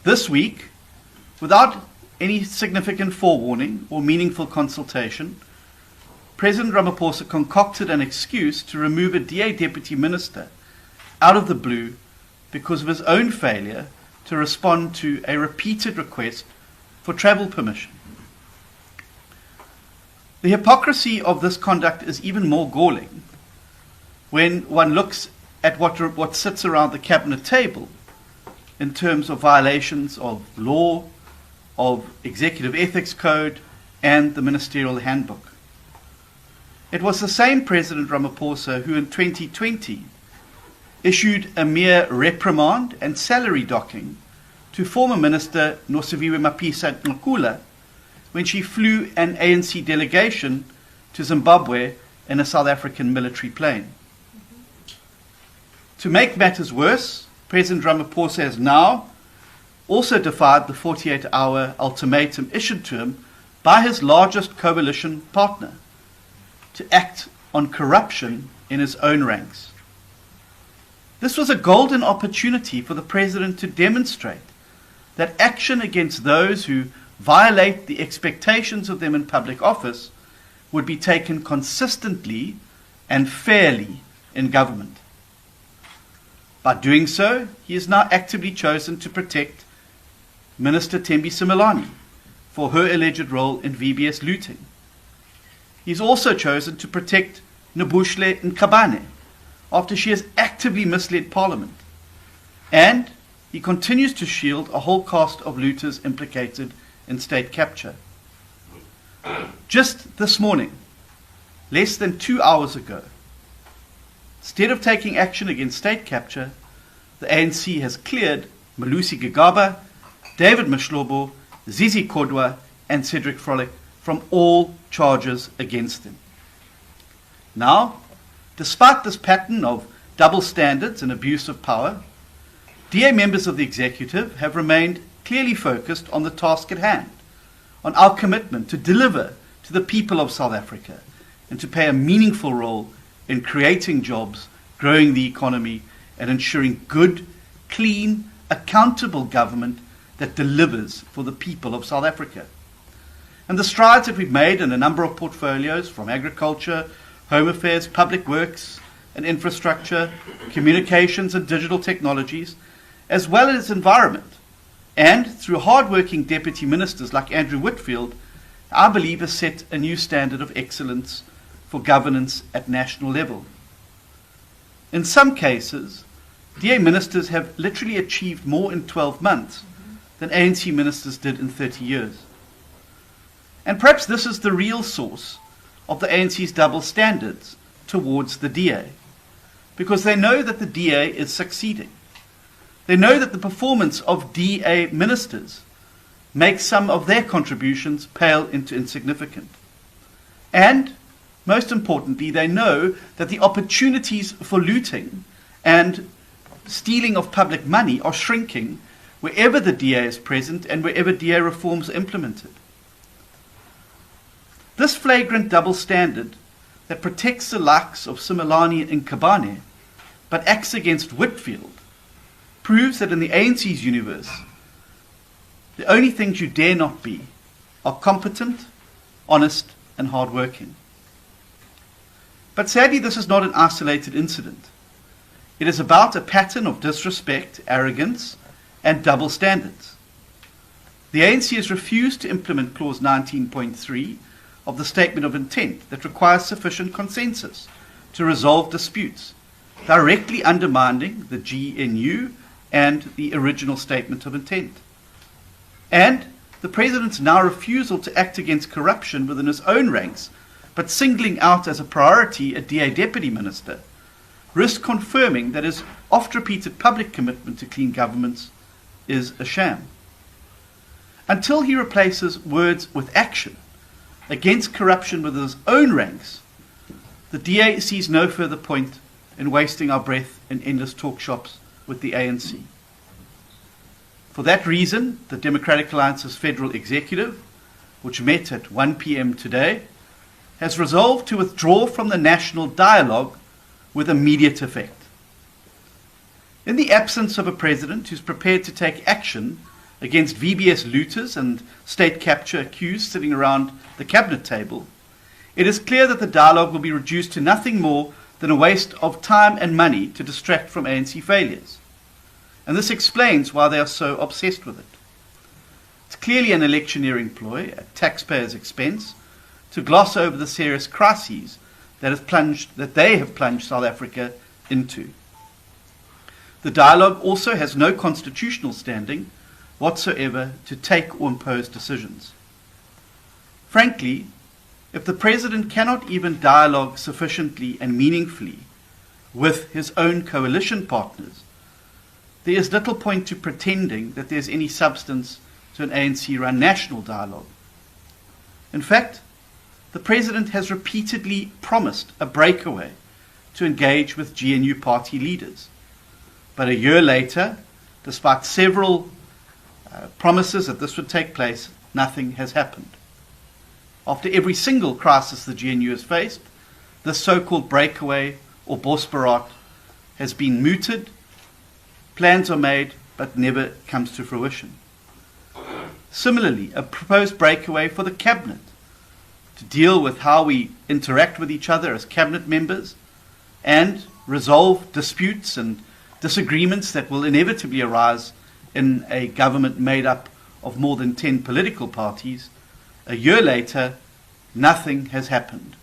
This week, without any significant forewarning or meaningful consultation, President Ramaphosa concocted an excuse to remove a DA deputy minister out of the blue because of his own failure to respond to a repeated request for travel permission. The hypocrisy of this conduct is even more galling when one looks at what sits around the cabinet table in terms of violations of law, of executive ethics code, and the ministerial handbook. It was the same President Ramaphosa who in 2020 issued a mere reprimand and salary docking to former Minister Nosiviwe Mapisa-Nqakula when she flew an ANC delegation to Zimbabwe in a South African military plane. To make matters worse, President Ramaphosa has now also defied the 48-hour ultimatum issued to him by his largest coalition partner to act on corruption in his own ranks. This was a golden opportunity for the President to demonstrate that action against those who violate the expectations of them in public office would be taken consistently and fairly in government. By doing so, he has now actively chosen to protect Minister Thembi Simelane for her alleged role in VBS looting. He's also chosen to protect Nobushle Nkabane after she has actively misled Parliament. And he continues to shield a whole cast of looters implicated in state capture. Just this morning, less than 2 hours ago, instead of taking action against state capture, the ANC has cleared Malusi Gigaba, David Mashlobo, Zizi Kodwa, and Cedric Frolick from all charges against them. Now, despite this pattern of double standards and abuse of power, DA members of the executive have remained clearly focused on the task at hand, on our commitment to deliver to the people of South Africa and to play a meaningful role in creating jobs, growing the economy, and ensuring good, clean, accountable government that delivers for the people of South Africa. And the strides that we've made in a number of portfolios, from agriculture, home affairs, public works and infrastructure, communications and digital technologies, as well as environment, and through hard-working deputy ministers like Andrew Whitfield, I believe has set a new standard of excellence for governance at national level. In some cases, DA ministers have literally achieved more in 12 months than ANC ministers did in 30 years. And perhaps this is the real source of the ANC's double standards towards the DA, because they know that the DA is succeeding. They know that the performance of DA ministers makes some of their contributions pale into insignificant. And, most importantly, they know that the opportunities for looting and stealing of public money are shrinking wherever the DA is present and wherever DA reforms are implemented. This flagrant double standard that protects the likes of Simelane and Nkabane but acts against Whitfield proves that in the ANC's universe, the only things you dare not be are competent, honest, and hard-working. But sadly, this is not an isolated incident. It is about a pattern of disrespect, arrogance, and double standards. The ANC has refused to implement Clause 19.3 of the Statement of Intent that requires sufficient consensus to resolve disputes, directly undermining the GNU and the original Statement of Intent. And the President's now refusal to act against corruption within his own ranks, but singling out as a priority a DA Deputy Minister, risks confirming that his oft-repeated public commitment to clean governments is a sham. Until he replaces words with action against corruption within his own ranks, the DA sees no further point in wasting our breath in endless talk shops with the ANC. For that reason, the Democratic Alliance's federal executive, which met at 1 p.m. today, has resolved to withdraw from the national dialogue with immediate effect. In the absence of a president who's prepared to take action against VBS looters and state capture accused sitting around the cabinet table, it is clear that the dialogue will be reduced to nothing more than a waste of time and money to distract from ANC failures. And this explains why they are so obsessed with it. It's clearly an electioneering ploy at taxpayers' expense to gloss over the serious crises that they have plunged South Africa into. The dialogue also has no constitutional standing whatsoever to take or impose decisions. Frankly, if the President cannot even dialogue sufficiently and meaningfully with his own coalition partners, there is little point to pretending that there is any substance to an ANC-run national dialogue. In fact, the President has repeatedly promised a breakaway to engage with GNU party leaders. But a year later, despite several promises that this would take place, nothing has happened. After every single crisis the GNU has faced, this so-called breakaway or Bosbarat has been mooted, plans are made, but never comes to fruition. Similarly, a proposed breakaway for the cabinet to deal with how we interact with each other as cabinet members and resolve disputes and disagreements that will inevitably arise in a government made up of more than 10 political parties. A year later, nothing has happened.